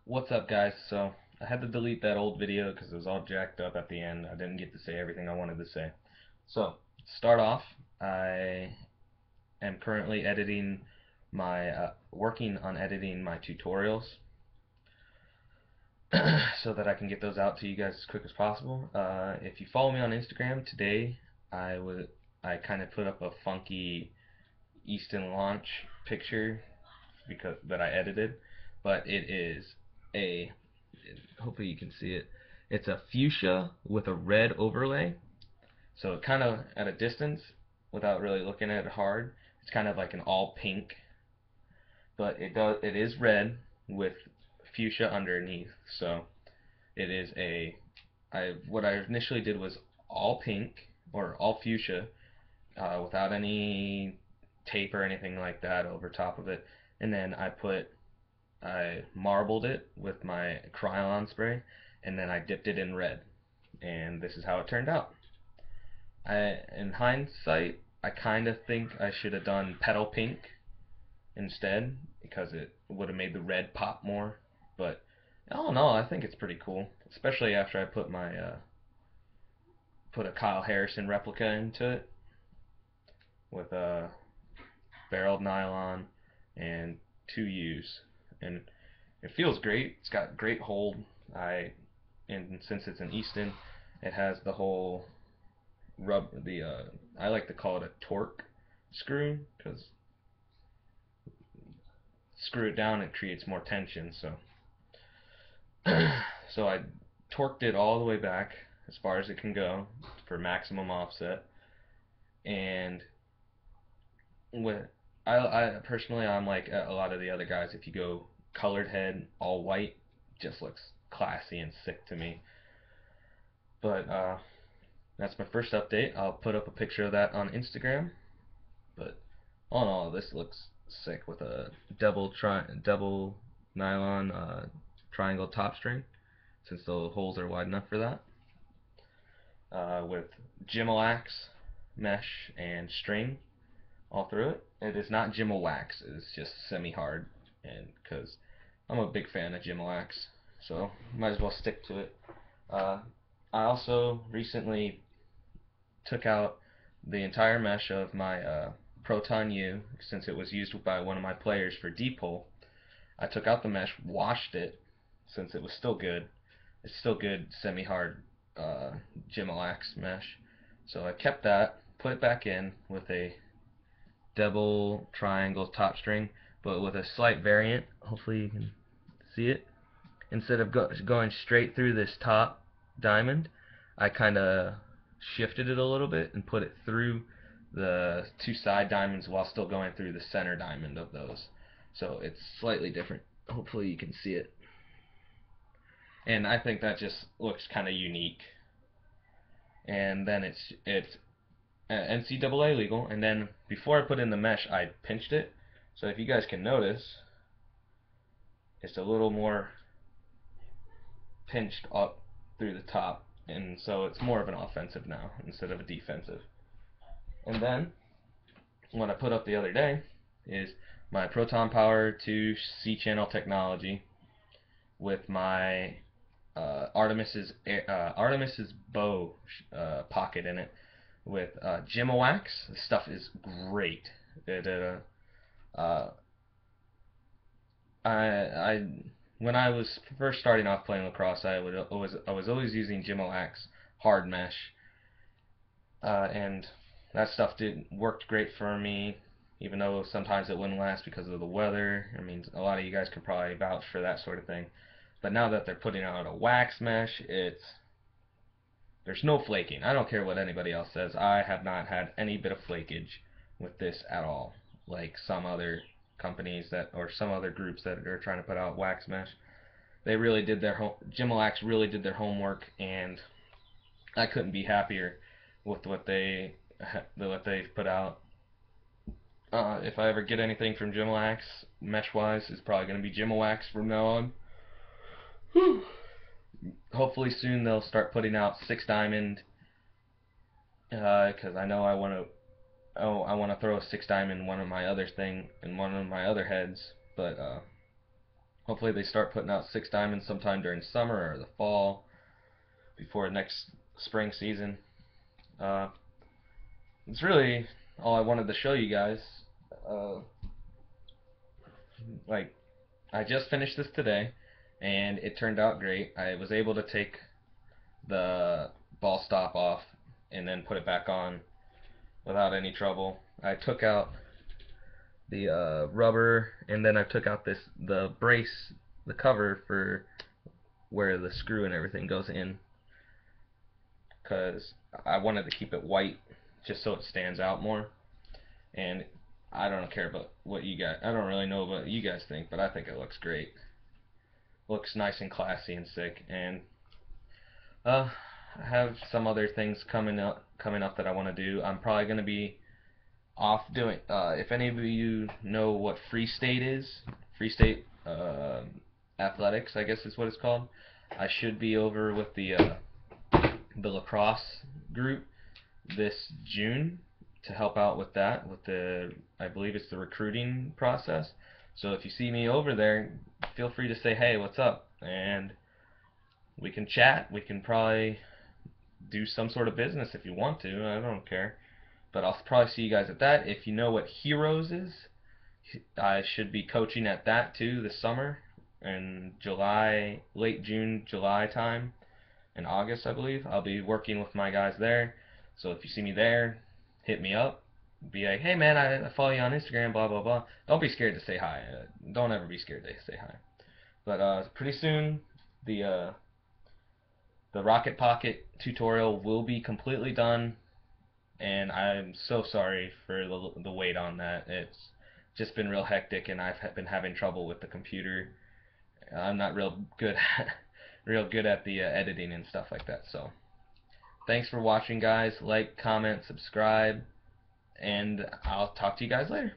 What's up, guys? So, I had to delete that old video because it was all jacked up at the end. I didn't get to say everything I wanted to say. So, to start off, I am currently working on editing my tutorials so that I can get those out to you guys as quick as possible. If you follow me on Instagram, today I kind of put up a funky Easton launch picture because that I edited, but it is a hopefully you can see it. It's a fuchsia with a red overlay. So it kind of at a distance, without really looking at it hard, it's kind of like an all pink, but it is red with fuchsia underneath. So it is a I what I initially did was all pink or all fuchsia without any tape or anything like that over top of it, and then I marbled it with my Krylon spray, and then I dipped it in red, and this is how it turned out. In hindsight, I kind of think I should have done petal pink instead because it would have made the red pop more. But I don't know. I think it's pretty cool, especially after I put a Kyle Harrison replica into it with a barreled nylon and two U's, and it feels great. It's got great hold. And since it's an Easton, it has the whole I like to call it a torque screw because screw it down, it creates more tension. So I torqued it all the way back as far as it can go for maximum offset. And with I personally, I'm like a lot of the other guys. If you go colored head, all white, just looks classy and sick to me. But that's my first update. I'll put up a picture of that on Instagram. But all in all, this looks sick with a double nylon triangle top string, since the holes are wide enough for that. With Jimawax mesh and string all through it. It is not Jimawax. It's just semi-hard, and because I'm a big fan of Jimawax, so might as well stick to it. I also recently took out the entire mesh of my Proton U, since it was used by one of my players for depot. I took out the mesh, washed it, since it was still good. It's still good semi-hard Jimawax mesh. So I kept that, put it back in with a double triangle top string, but with a slight variant. Hopefully you can see it. Instead of going straight through this top diamond, I kind of shifted it a little bit and put it through the two side diamonds while still going through the center diamond of those. So it's slightly different. Hopefully you can see it. And I think that just looks kind of unique. And then it's NCAA legal. And then before I put in the mesh, I pinched it. So if you guys can notice, it's a little more pinched up through the top, and so it's more of an offensive now instead of a defensive. And then what I put up the other day is my Proton Power 2 C-channel technology with my Artemis's bow pocket in it with Jimawax. This stuff is great. I when I was first starting off playing lacrosse, I was always using Jimawax hard mesh, and that stuff did worked great for me, even though sometimes it wouldn't last because of the weather. I mean, a lot of you guys could probably vouch for that sort of thing. But now that they're putting out a wax mesh, there's no flaking. I don't care what anybody else says. I have not had any bit of flakage with this at all, like some other companies that or some other groups that are trying to put out wax mesh. They really did their Jimawax really did their homework, and I couldn't be happier with what they've put out. If I ever get anything from Jimawax mesh wise, it's probably going to be Jimawax from now on. Whew. Hopefully soon they'll start putting out 6 diamond, because I know I want to throw a 6 diamond in one of my other heads, but Hopefully they start putting out 6 diamonds sometime during summer or the fall before next spring season. Uh, it's really all I wanted to show you guys. Uh, like I just finished this today, and it turned out great. I was able to take the ball stop off and then put it back on without any trouble. I took out the rubber, and then I took out the brace, the cover for where the screw and everything goes in, because I wanted to keep it white just so it stands out more. And I don't care about what you guys, I don't really know what you guys think, but I think it looks great. Looks nice and classy and sick. And I have some other things coming up that I want to do. I'm probably going to be off doing. If any of you know what Free State is, Free State athletics, I guess is what it's called. I should be over with the lacrosse group this June to help out with that, with the, I believe it's the recruiting process. So if you see me over there, feel free to say, hey, what's up? And we can chat. We can probably do some sort of business if you want to. I don't care. But I'll probably see you guys at that. If you know what Heroes is, I should be coaching at that too this summer in July, late June, July time. In August, I believe. I'll be working with my guys there. So if you see me there, hit me up. Be like, hey man, I follow you on Instagram, blah blah blah. Don't be scared to say hi. Don't ever be scared to say hi. But pretty soon, the the Rocket Pocket tutorial will be completely done, and I'm so sorry for the wait on that. It's just been real hectic, and I've been having trouble with the computer. I'm not real good at the editing and stuff like that. So thanks for watching, guys. Like, comment, subscribe, and I'll talk to you guys later.